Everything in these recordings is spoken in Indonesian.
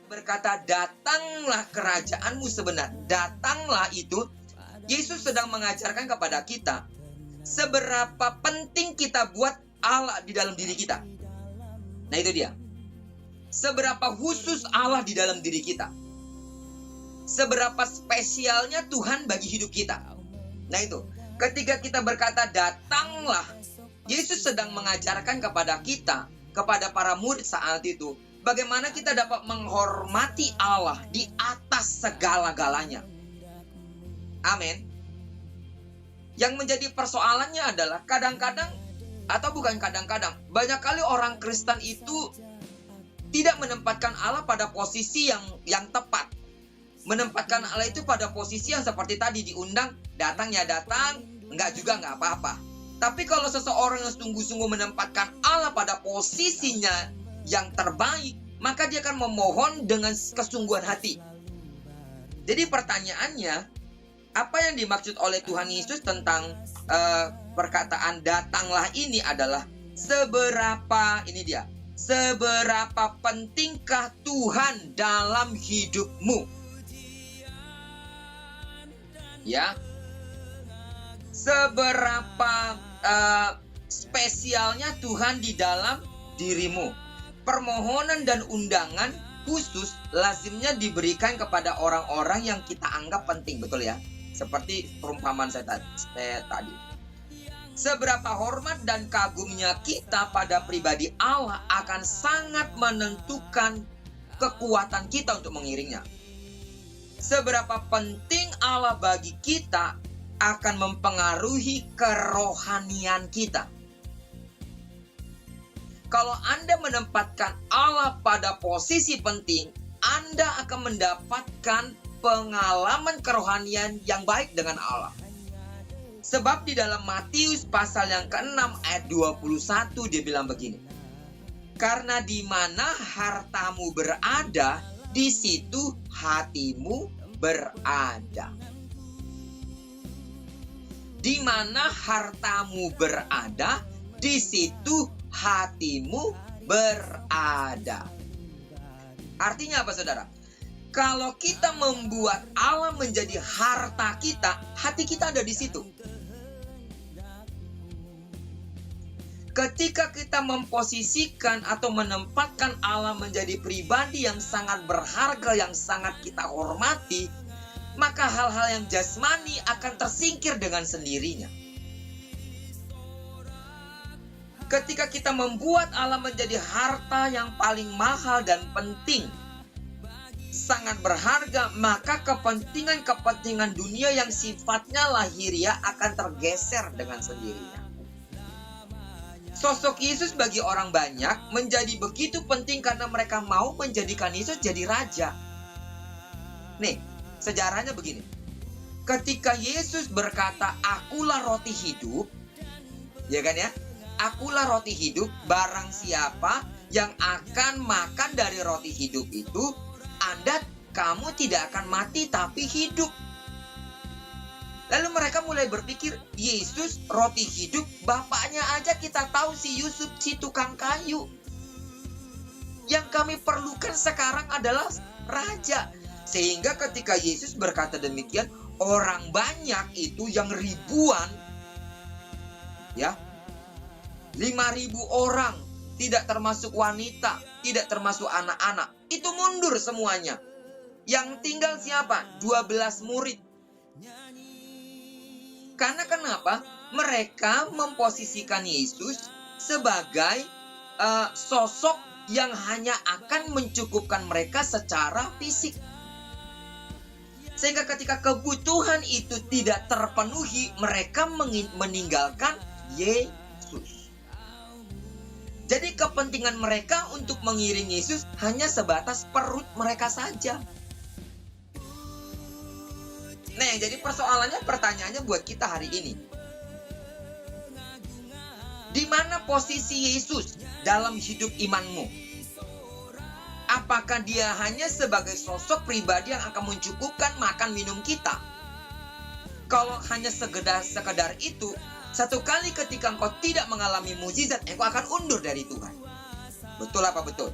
berkata, datanglah kerajaanmu sebenar. Datanglah itu, Yesus sedang mengajarkan kepada kita seberapa penting kita buat Allah di dalam diri kita. Nah itu dia. Seberapa khusus Allah di dalam diri kita. Seberapa spesialnya Tuhan bagi hidup kita. Nah itu, ketika kita berkata datanglah, Yesus sedang mengajarkan kepada kita, kepada para murid saat itu, bagaimana kita dapat menghormati Allah di atas segala-galanya. Amin. Yang menjadi persoalannya adalah kadang-kadang, atau bukan kadang-kadang, banyak kali orang Kristen itu tidak menempatkan Allah pada posisi yang tepat. Menempatkan Allah itu pada posisi yang seperti tadi diundang, datang ya datang, enggak juga enggak apa-apa. Tapi kalau seseorang yang sungguh-sungguh menempatkan Allah pada posisinya yang terbaik, maka dia akan memohon dengan kesungguhan hati. Jadi pertanyaannya, apa yang dimaksud oleh Tuhan Yesus tentang perkataan datanglah ini adalah seberapa pentingkah Tuhan dalam hidupmu? Ya, seberapa spesialnya Tuhan di dalam dirimu. Permohonan dan undangan khusus lazimnya diberikan kepada orang-orang yang kita anggap penting, betul ya? Seperti perumpamaan saya tadi. Seberapa hormat dan kagumnya kita pada pribadi Allah akan sangat menentukan kekuatan kita untuk mengiringnya. Seberapa penting Allah bagi kita akan mempengaruhi kerohanian kita. Kalau Anda menempatkan Allah pada posisi penting, Anda akan mendapatkan pengalaman kerohanian yang baik dengan Allah. Sebab di dalam Matius pasal yang ke-6 ayat 21 dia bilang begini. Karena di mana hartamu berada, di situ hatimu berada. Di mana hartamu berada, di situ hatimu berada. Artinya apa, saudara? Kalau kita membuat Allah menjadi harta kita, hati kita ada di situ. Ketika kita memposisikan atau menempatkan Allah menjadi pribadi yang sangat berharga, yang sangat kita hormati, maka hal-hal yang jasmani akan tersingkir dengan sendirinya. Ketika kita membuat Allah menjadi harta yang paling mahal dan penting, sangat berharga, maka kepentingan-kepentingan dunia yang sifatnya lahiriah akan tergeser dengan sendirinya. Sosok Yesus bagi orang banyak menjadi begitu penting karena mereka mau menjadikan Yesus jadi raja. Nih, sejarahnya begini. Ketika Yesus berkata, "Akulah roti hidup," ya kan ya? "Akulah roti hidup, barang siapa yang akan makan dari roti hidup itu, kamu tidak akan mati tapi hidup." Lalu mereka mulai berpikir, Yesus roti hidup, bapaknya aja kita tahu si Yusuf, si tukang kayu. Yang kami perlukan sekarang adalah raja. Sehingga ketika Yesus berkata demikian, orang banyak itu yang ribuan, ya, 5.000 orang, tidak termasuk wanita, tidak termasuk anak-anak, itu mundur semuanya. Yang tinggal siapa? 12 murid. Karena kenapa? Mereka memposisikan Yesus sebagai sosok yang hanya akan mencukupkan mereka secara fisik. Sehingga ketika kebutuhan itu tidak terpenuhi, mereka meninggalkan Yesus. Jadi kepentingan mereka untuk mengiring Yesus hanya sebatas perut mereka saja. Nah, yang jadi pertanyaannya buat kita hari ini. Di mana posisi Yesus dalam hidup imanmu? Apakah dia hanya sebagai sosok pribadi yang akan mencukupkan makan minum kita? Kalau hanya sekedar itu, satu kali ketika engkau tidak mengalami mukjizat, engkau akan undur dari Tuhan. Betul apa betul?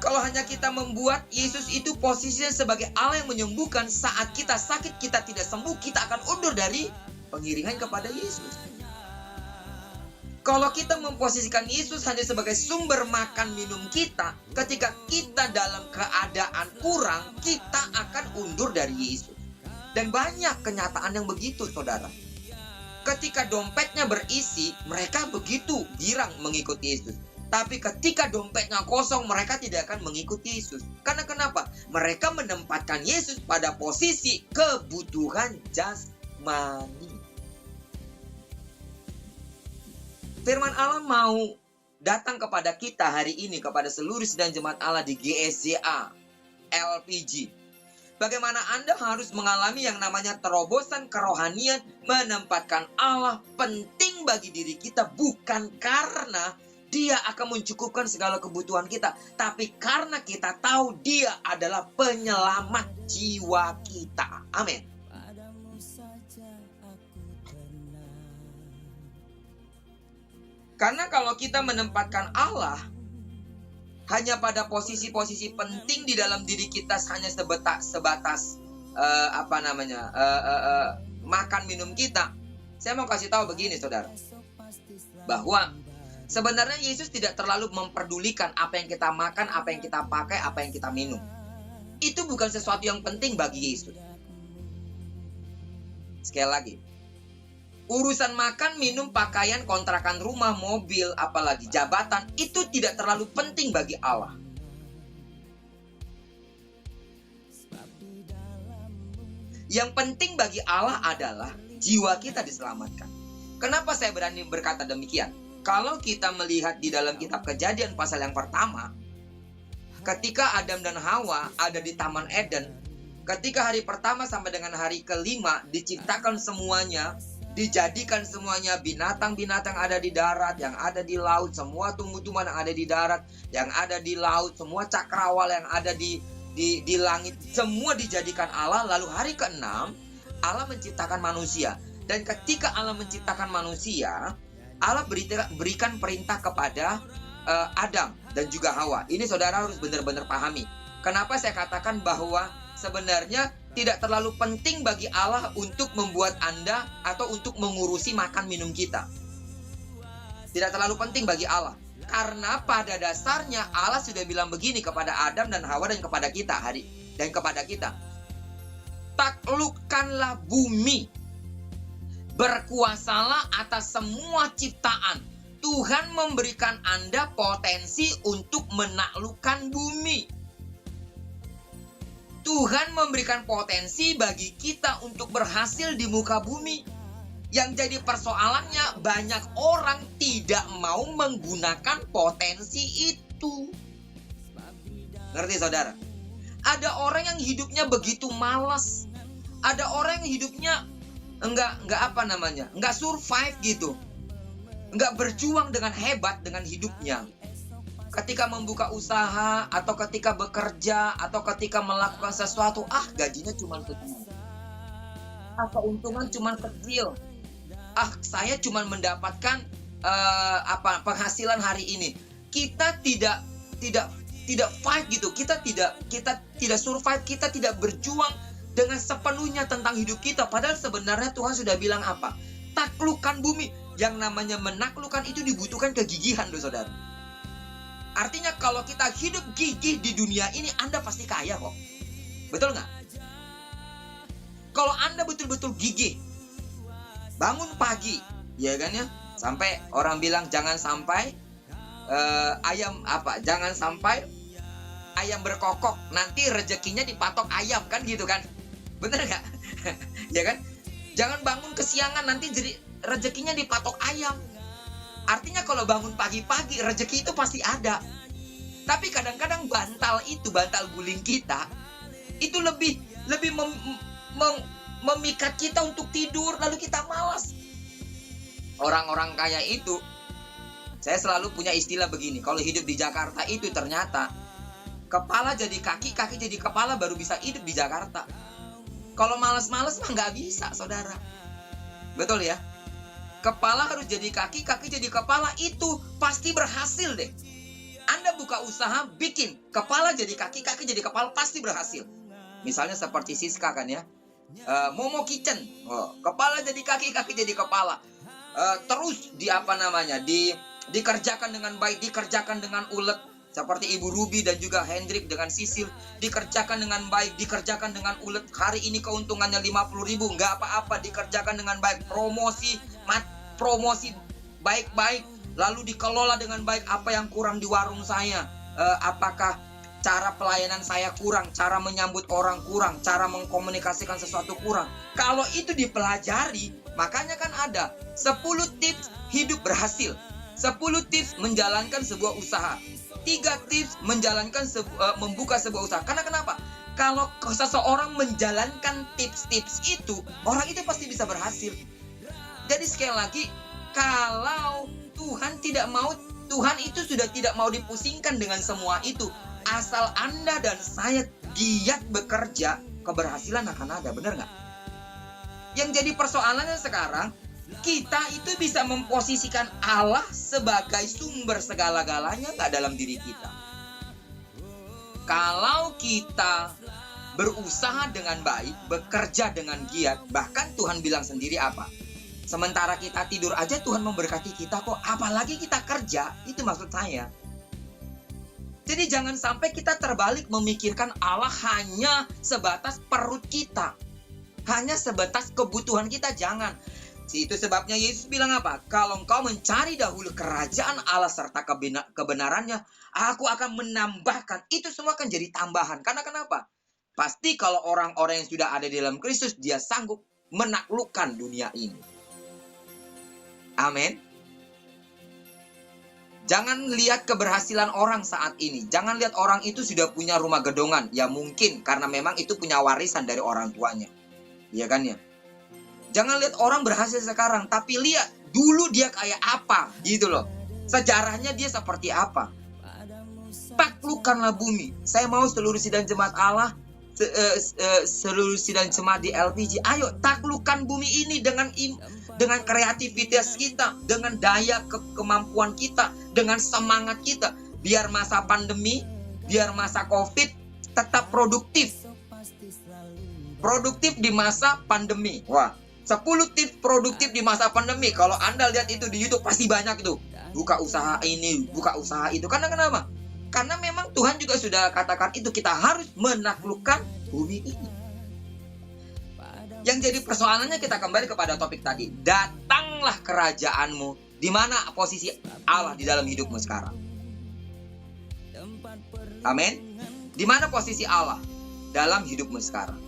Kalau hanya kita membuat Yesus itu posisinya sebagai Allah yang menyembuhkan, saat kita sakit, kita tidak sembuh, kita akan undur dari pengiringan kepada Yesus. Kalau kita memposisikan Yesus hanya sebagai sumber makan minum kita, ketika kita dalam keadaan kurang, kita akan undur dari Yesus. Dan banyak kenyataan yang begitu, saudara. Ketika dompetnya berisi, mereka begitu girang mengikuti Yesus. Tapi ketika dompetnya kosong, mereka tidak akan mengikuti Yesus. Karena kenapa? Mereka menempatkan Yesus pada posisi kebutuhan jasmani. Firman Allah mau datang kepada kita hari ini, kepada seluruh sidang jemaat Allah di GSJA, LPG. Bagaimana Anda harus mengalami yang namanya terobosan kerohanian, menempatkan Allah penting bagi diri kita, bukan karena Dia akan mencukupkan segala kebutuhan kita, tapi karena kita tahu Dia adalah penyelamat jiwa kita. Amin. Karena kalau kita menempatkan Allah hanya pada posisi-posisi penting di dalam diri kita, hanya sebatas makan minum kita. Saya mau kasih tahu begini, saudara, bahwa sebenarnya Yesus tidak terlalu memperdulikan apa yang kita makan, apa yang kita pakai, apa yang kita minum. Itu bukan sesuatu yang penting bagi Yesus. Sekali lagi, urusan makan, minum, pakaian, kontrakan rumah, mobil, apalagi jabatan, itu tidak terlalu penting bagi Allah. Yang penting bagi Allah adalah jiwa kita diselamatkan. Kenapa saya berani berkata demikian? Kalau kita melihat di dalam kitab Kejadian pasal yang pertama, ketika Adam dan Hawa ada di Taman Eden, ketika hari pertama sampai dengan hari kelima diciptakan semuanya, dijadikan semuanya, binatang-binatang ada di darat, yang ada di laut, semua tumbuh-tumbuhan yang ada di darat, yang ada di laut, semua cakrawala yang ada di langit, semua dijadikan Allah. Lalu hari ke-6 Allah menciptakan manusia. Dan ketika Allah menciptakan manusia, Allah berikan perintah kepada Adam dan juga Hawa. Ini saudara harus benar-benar pahami. Kenapa saya katakan bahwa sebenarnya tidak terlalu penting bagi Allah untuk membuat Anda atau untuk mengurusi makan minum kita. Tidak terlalu penting bagi Allah. Karena pada dasarnya Allah sudah bilang begini kepada Adam dan Hawa dan kepada kita kepada kita. Taklukkanlah bumi. Berkuasalah atas semua ciptaan. Tuhan memberikan Anda potensi untuk menaklukkan bumi. Tuhan memberikan potensi bagi kita untuk berhasil di muka bumi. Yang jadi persoalannya, banyak orang tidak mau menggunakan potensi itu. Ngerti, saudara? Ada orang yang hidupnya begitu malas. Ada orang yang hidupnya enggak survive gitu. Enggak berjuang dengan hebat dengan hidupnya. Ketika membuka usaha, atau ketika bekerja, atau ketika melakukan sesuatu, gajinya cuma segini. Keuntungan cuma kecil. Saya cuma mendapatkan penghasilan hari ini. Kita tidak fight gitu. Kita tidak survive, kita tidak berjuang dengan sepenuhnya tentang hidup kita. Padahal sebenarnya Tuhan sudah bilang apa? Taklukkan bumi. Yang namanya menaklukkan itu dibutuhkan kegigihan, loh, saudara. Artinya kalau kita hidup gigih di dunia ini, Anda pasti kaya kok. Betul nggak? Kalau Anda betul-betul gigih, bangun pagi, ya kan ya? Sampai orang bilang jangan sampai jangan sampai ayam berkokok, nanti rezekinya dipatok ayam, kan gitu kan? Bener nggak? Ya kan? Jangan bangun kesiangan, nanti jadi rezekinya dipatok ayam. Artinya kalau bangun pagi-pagi, rezeki itu pasti ada. Tapi kadang-kadang bantal guling kita, itu lebih memikat kita untuk tidur, lalu kita malas. Orang-orang kaya itu, saya selalu punya istilah begini, kalau hidup di Jakarta itu ternyata, kepala jadi kaki, kaki jadi kepala baru bisa hidup di Jakarta. Kalau malas-malas mah nggak bisa, saudara. Betul ya? Kepala harus jadi kaki, kaki jadi kepala, itu pasti berhasil deh. Anda buka buka usaha, bikin kepala jadi kaki, kaki jadi kepala, pasti berhasil. Misalnya seperti Siska kan ya, Momo Kitchen, kepala jadi kaki, kaki jadi kepala. Terus dikerjakan dengan baik, dikerjakan dengan ulet. Seperti Ibu Ruby dan juga Hendrik dengan Sisil, dikerjakan dengan baik, dikerjakan dengan ulet. Hari ini keuntungannya 50.000, nggak apa-apa, dikerjakan dengan baik. Promosi baik-baik, lalu dikelola dengan baik. Apa yang kurang di warung saya? Apakah cara pelayanan saya kurang, cara menyambut orang kurang, cara mengkomunikasikan sesuatu kurang? Kalau itu dipelajari, makanya kan ada 10 tips hidup berhasil, 10 tips menjalankan sebuah usaha, 3 tips menjalankan membuka sebuah usaha. Karena kenapa? Kalau seseorang menjalankan tips-tips itu, orang itu pasti bisa berhasil. Jadi sekali lagi, kalau Tuhan tidak mau, Tuhan itu sudah tidak mau dipusingkan dengan semua itu. Asal Anda dan saya giat bekerja, keberhasilan akan ada, benar nggak? Yang jadi persoalannya sekarang, kita itu bisa memposisikan Allah sebagai sumber segala-galanya nggak dalam diri kita. Kalau kita berusaha dengan baik, bekerja dengan giat, bahkan Tuhan bilang sendiri apa? Sementara kita tidur aja Tuhan memberkati kita kok, apalagi kita kerja, itu maksud saya. Jadi jangan sampai kita terbalik memikirkan Allah hanya sebatas perut kita, hanya sebatas kebutuhan kita, jangan. Itu sebabnya Yesus bilang apa? Kalau engkau mencari dahulu kerajaan Allah serta kebenarannya, aku akan menambahkan. Itu semua akan jadi tambahan. Karena kenapa? Pasti kalau orang-orang yang sudah ada di dalam Kristus, dia sanggup menaklukkan dunia ini. Amin. Jangan lihat keberhasilan orang saat ini. Jangan lihat orang itu sudah punya rumah gedongan. Ya mungkin karena memang itu punya warisan dari orang tuanya. Iya kan ya? Jangan lihat orang berhasil sekarang, tapi lihat dulu dia kayak apa, gitu loh. Sejarahnya dia seperti apa. Taklukkanlah bumi. Saya mau seluruh sidang jemaat Allah, seluruh sidang jemaat di LPG, ayo taklukkan bumi ini dengan kreativitas kita, dengan daya kemampuan kita, dengan semangat kita. Biar masa pandemi, biar masa COVID tetap produktif. Produktif di masa pandemi. Wah. 10 tips produktif di masa pandemi. Kalau Anda lihat itu di YouTube pasti banyak itu. Buka usaha ini, buka usaha itu. Karena kenapa? Karena memang Tuhan juga sudah katakan itu, kita harus menaklukkan bumi ini. Yang jadi persoalannya, kita kembali kepada topik tadi. Datanglah kerajaanmu. Di mana posisi Allah di dalam hidupmu sekarang? Amin. Di mana posisi Allah dalam hidupmu sekarang?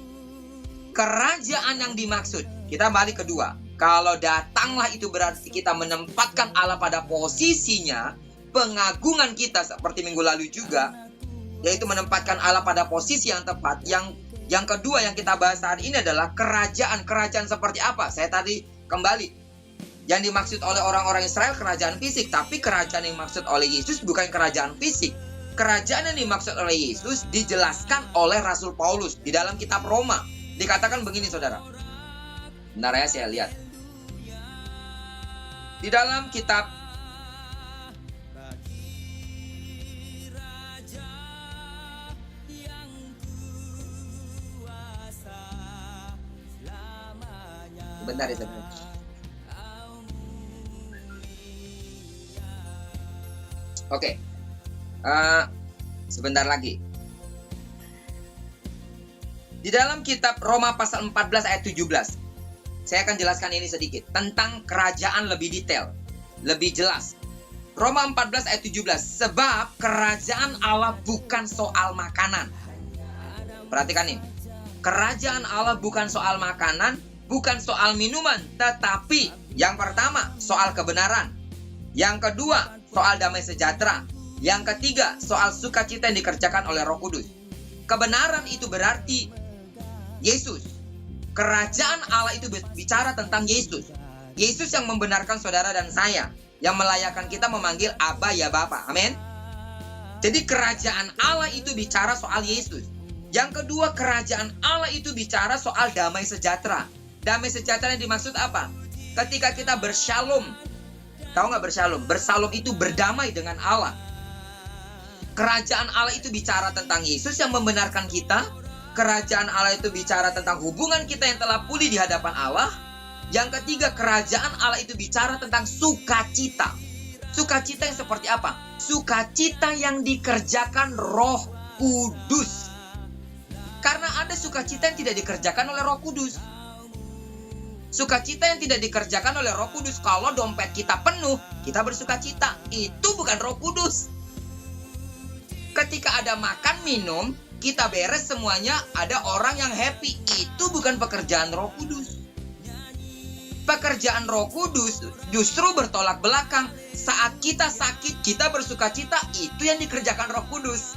Kerajaan yang dimaksud, kita balik kedua. Kalau datanglah itu berarti kita menempatkan Allah pada posisinya. Pengagungan kita seperti minggu lalu juga, yaitu menempatkan Allah pada posisi yang tepat. Yang kedua yang kita bahas saat ini adalah kerajaan. Kerajaan seperti apa? Saya tadi kembali. Yang dimaksud oleh orang-orang Israel kerajaan fisik. Tapi kerajaan yang dimaksud oleh Yesus bukan kerajaan fisik. Kerajaan yang dimaksud oleh Yesus dijelaskan oleh Rasul Paulus di dalam kitab Roma. Dikatakan begini, saudara. Bentar ya, saya lihat. Di dalam kitab bentar ya, saudara. Oke. Sebentar lagi. Di dalam kitab Roma pasal 14 ayat 17. Saya akan jelaskan ini sedikit. Tentang kerajaan lebih detail. Lebih jelas. Roma 14 ayat 17. Sebab kerajaan Allah bukan soal makanan. Perhatikan ini. Kerajaan Allah bukan soal makanan. Bukan soal minuman. Tetapi yang pertama soal kebenaran. Yang kedua soal damai sejahtera. Yang ketiga soal sukacita yang dikerjakan oleh Roh Kudus. Kebenaran itu berarti Yesus. Kerajaan Allah itu bicara tentang Yesus. Yesus yang membenarkan saudara dan saya, yang melayakkan kita memanggil Abba ya Bapa. Amin. Jadi kerajaan Allah itu bicara soal Yesus. Yang kedua, kerajaan Allah itu bicara soal damai sejahtera. Damai sejahtera yang dimaksud apa? Ketika kita bershalom. Tahu nggak bershalom? Bersalom itu berdamai dengan Allah. Kerajaan Allah itu bicara tentang Yesus yang membenarkan kita. Kerajaan Allah itu bicara tentang hubungan kita yang telah pulih di hadapan Allah. Yang ketiga, kerajaan Allah itu bicara tentang sukacita. Sukacita yang seperti apa? Sukacita yang dikerjakan Roh Kudus. Karena ada sukacita yang tidak dikerjakan oleh Roh Kudus. Sukacita yang tidak dikerjakan oleh Roh Kudus, kalau dompet kita penuh, kita bersukacita. Itu bukan Roh Kudus. Ketika ada makan minum, kita beres semuanya, ada orang yang happy. Itu bukan pekerjaan Roh Kudus. Pekerjaan Roh Kudus justru bertolak belakang. Saat kita sakit, kita bersukacita. Itu yang dikerjakan Roh Kudus.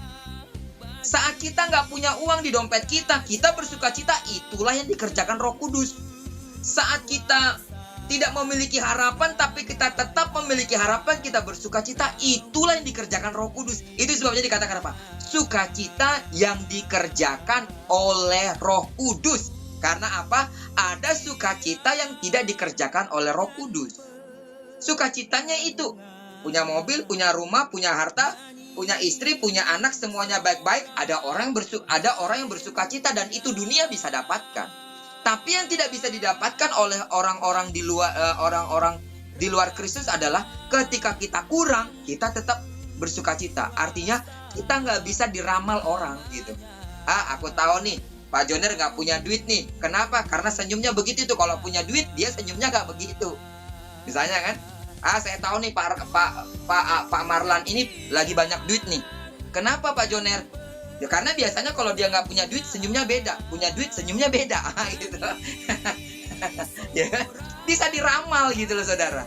Saat kita nggak punya uang di dompet kita, kita bersukacita. Itulah yang dikerjakan Roh Kudus. Saat kita tidak memiliki harapan, tapi kita tetap memiliki harapan, kita bersukacita. Itulah yang dikerjakan Roh Kudus. Itu sebabnya dikatakan apa? Sukacita yang dikerjakan oleh Roh Kudus. Karena apa? Ada sukacita yang tidak dikerjakan oleh Roh Kudus. Sukacitanya itu punya mobil, punya rumah, punya harta, punya istri, punya anak, semuanya baik-baik. Ada orang yang bersukacita, dan itu dunia bisa dapatkan. Tapi yang tidak bisa didapatkan oleh orang-orang di luar Kristus adalah ketika kita kurang, kita tetap bersukacita. Artinya kita nggak bisa diramal orang gitu. Aku tahu nih, Pak Joner nggak punya duit nih. Kenapa? Karena senyumnya begitu tuh. Kalau punya duit, dia senyumnya nggak begitu. Misalnya kan, saya tahu nih Pak Marlan ini lagi banyak duit nih. Kenapa Pak Joner? Ya karena biasanya kalau dia nggak punya duit, senyumnya beda. Punya duit, senyumnya beda. Gitu. Ya, bisa diramal gitu loh saudara.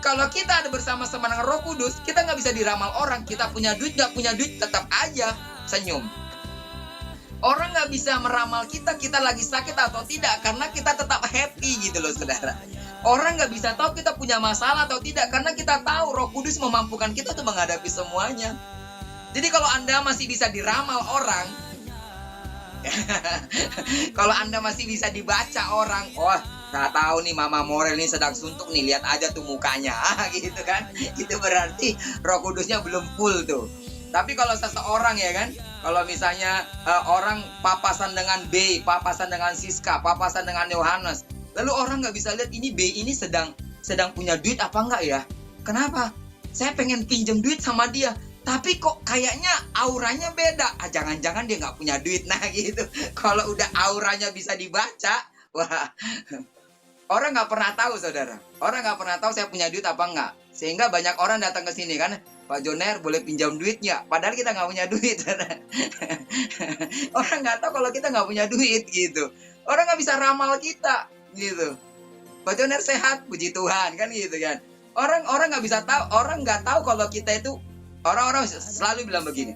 Kalau kita ada bersama-sama dengan Roh Kudus, kita nggak bisa diramal orang. Kita punya duit, nggak punya duit, tetap aja senyum. Orang nggak bisa meramal kita lagi sakit atau tidak, karena kita tetap happy gitu loh saudara. Orang nggak bisa tahu kita punya masalah atau tidak, karena kita tahu Roh Kudus memampukan kita untuk menghadapi semuanya. Jadi kalau Anda masih bisa diramal orang, kalau Anda masih bisa dibaca orang, nggak tahu nih Mama Morel ini sedang suntuk nih, lihat aja tuh mukanya, gitu kan? Itu berarti Roh Kudusnya belum full tuh. Tapi kalau seseorang ya kan, kalau misalnya orang papasan dengan B, papasan dengan Siska, papasan dengan Yohanes, lalu orang nggak bisa lihat ini B ini sedang punya duit apa enggak ya? Kenapa? Saya pengen pinjam duit sama dia. Tapi kok kayaknya auranya beda. Jangan-jangan dia nggak punya duit. Nah gitu. Kalau udah auranya bisa dibaca, wah, orang nggak pernah tahu saudara. Orang nggak pernah tahu saya punya duit apa enggak. Sehingga banyak orang datang ke sini kan, Pak Joner boleh pinjam duitnya. Padahal kita nggak punya duit. Orang nggak tahu kalau kita nggak punya duit gitu. Orang nggak bisa ramal kita gitu. Pak Joner sehat, puji Tuhan kan gitu kan. Orang nggak bisa tahu. Orang nggak tahu kalau kita itu. Orang-orang selalu bilang begini.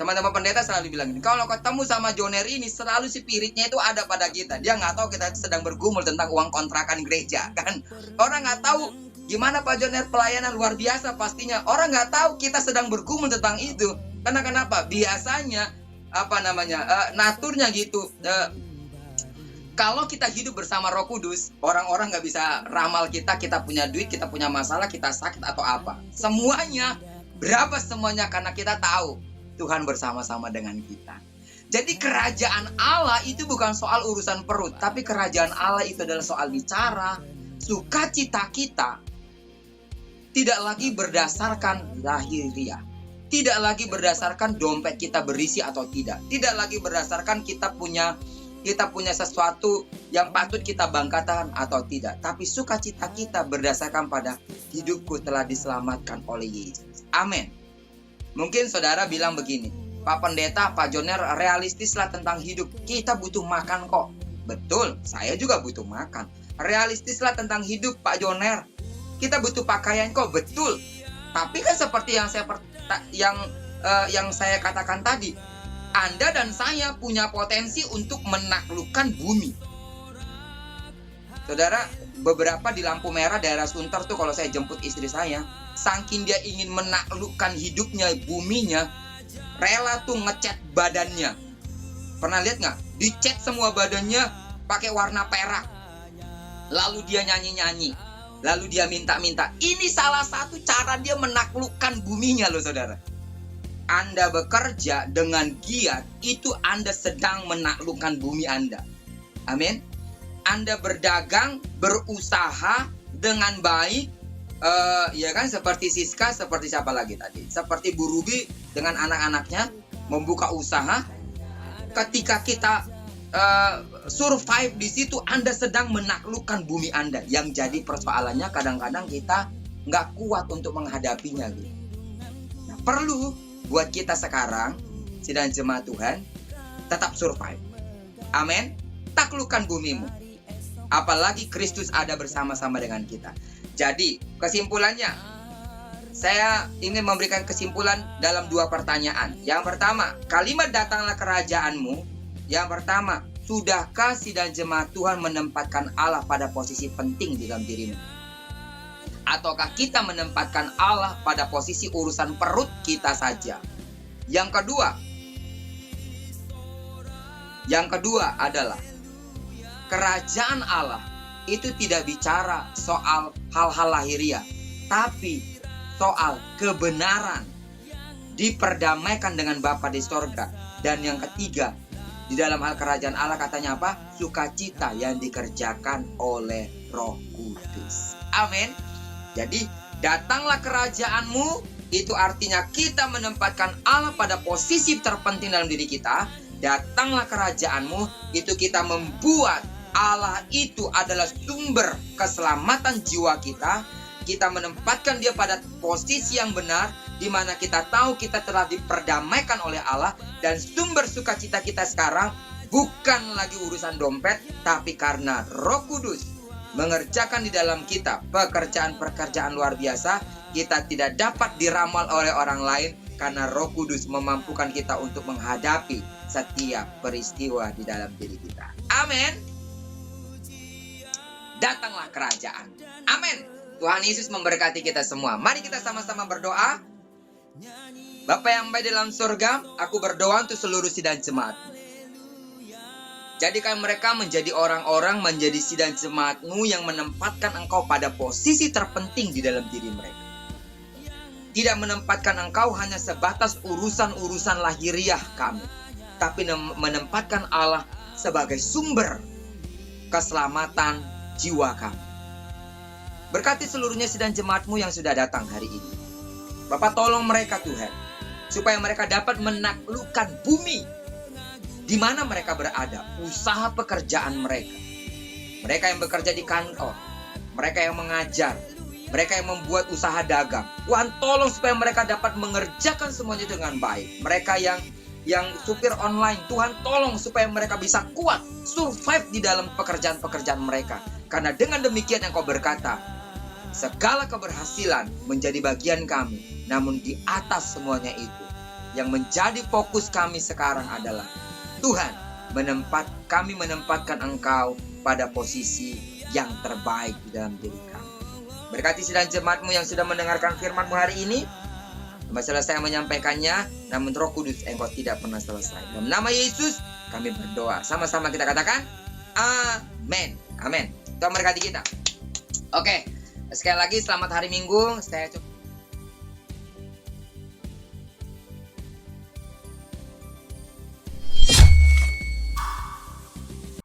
Teman-teman pendeta selalu bilang gini. Kalau ketemu sama Joner ini, selalu spiritnya itu ada pada kita. Dia nggak tahu kita sedang bergumul tentang uang kontrakan gereja kan. Orang nggak tahu gimana Pak Joner pelayanan luar biasa pastinya. Orang nggak tahu kita sedang bergumul tentang itu. Karena kenapa? Biasanya naturnya gitu. Kalau kita hidup bersama Roh Kudus, orang-orang nggak bisa ramal kita punya duit, kita punya masalah, kita sakit atau apa. Semuanya. Berapa semuanya? Karena kita tahu Tuhan bersama-sama dengan kita. Jadi kerajaan Allah itu bukan soal urusan perut, tapi kerajaan Allah itu adalah soal bicara. Sukacita kita tidak lagi berdasarkan lahiriah. Tidak lagi berdasarkan dompet kita berisi atau tidak. Tidak lagi berdasarkan kita punya sesuatu yang patut kita banggakan atau tidak. Tapi sukacita kita berdasarkan pada hidupku telah diselamatkan oleh Yesus. Amin. Mungkin saudara bilang begini, Pak Pendeta, Pak Joner, realistislah tentang hidup. Kita butuh makan kok. Betul, saya juga butuh makan. Realistislah tentang hidup, Pak Joner. Kita butuh pakaian kok. Betul. Tapi kan seperti yang saya katakan tadi, Anda dan saya punya potensi untuk menaklukkan bumi. Saudara, beberapa di lampu merah daerah Sunter tuh kalau saya jemput istri saya, saking dia ingin menaklukkan hidupnya, buminya, rela tuh ngecat badannya. Pernah lihat nggak? Dicat semua badannya pakai warna perak. Lalu dia nyanyi-nyanyi. Lalu dia minta-minta. Ini salah satu cara dia menaklukkan buminya loh saudara. Anda bekerja dengan giat, itu Anda sedang menaklukkan bumi Anda. Amin. Anda berdagang, berusaha dengan baik, ya kan, seperti Siska, seperti siapa lagi tadi? Seperti Bu Ruby dengan anak-anaknya membuka usaha. Ketika kita survive di situ, Anda sedang menaklukkan bumi Anda. Yang jadi persoalannya kadang-kadang kita nggak kuat untuk menghadapinya gitu. Nah, perlu buat kita sekarang, sidang jemaat Tuhan, tetap survive. Amin. Taklukkan bumimu. Apalagi Kristus ada bersama-sama dengan kita. Jadi, kesimpulannya, saya ingin memberikan kesimpulan dalam 2 pertanyaan. Yang pertama, kalimat datanglah kerajaanmu. Yang pertama, sudahkah sidang jemaat Tuhan menempatkan Allah pada posisi penting di dalam dirimu? Ataukah kita menempatkan Allah pada posisi urusan perut kita saja? Yang kedua adalah kerajaan Allah itu tidak bicara soal hal-hal lahiriah, tapi soal kebenaran, diperdamaikan dengan Bapa di sorga. Dan yang ketiga, di dalam hal kerajaan Allah katanya apa? Sukacita yang dikerjakan oleh Roh Kudus. Amin. Jadi, datanglah kerajaanmu, itu artinya kita menempatkan Allah pada posisi terpenting dalam diri kita. Datanglah kerajaanmu, itu kita membuat Allah itu adalah sumber keselamatan jiwa kita. Kita menempatkan dia pada posisi yang benar, di mana kita tahu kita telah diperdamaikan oleh Allah, dan sumber sukacita kita sekarang bukan lagi urusan dompet, tapi karena Roh Kudus mengerjakan di dalam kita pekerjaan-pekerjaan luar biasa. Kita tidak dapat diramal oleh orang lain karena Roh Kudus memampukan kita untuk menghadapi setiap peristiwa di dalam diri kita. Amin. Datanglah kerajaan. Amin. Tuhan Yesus memberkati kita semua. Mari kita sama-sama berdoa. Bapa yang baik dalam surga, aku berdoa untuk seluruh sidang jemaat. Jadikan mereka menjadi orang-orang, menjadi sidang jemaat-Mu yang menempatkan Engkau pada posisi terpenting di dalam diri mereka. Tidak menempatkan Engkau hanya sebatas urusan-urusan lahiriah kami, tapi menempatkan Allah sebagai sumber keselamatan jiwa kami. Berkati seluruhnya sidang jemaat-Mu yang sudah datang hari ini. Bapa, tolong mereka Tuhan, supaya mereka dapat menaklukkan bumi di mana mereka berada, usaha pekerjaan mereka. Mereka yang bekerja di kantor, mereka yang mengajar, mereka yang membuat usaha dagang. Tuhan, tolong supaya mereka dapat mengerjakan semuanya dengan baik. Mereka yang supir online, Tuhan tolong supaya mereka bisa kuat, survive di dalam pekerjaan-pekerjaan mereka. Karena dengan demikian yang Kau berkata, segala keberhasilan menjadi bagian kami. Namun di atas semuanya itu, yang menjadi fokus kami sekarang adalah Tuhan, kami menempatkan Engkau pada posisi yang terbaik di dalam diri kami. Berkati sidang jemaat-Mu yang sudah mendengarkan firman-Mu hari ini. Sampai selesai menyampaikannya, namun Roh Kudus Engkau tidak pernah selesai. Dalam nama Yesus kami berdoa. Sama-sama kita katakan amin. Amin. Tuhan memberkati kita. Oke, sekali lagi selamat hari Minggu. Saya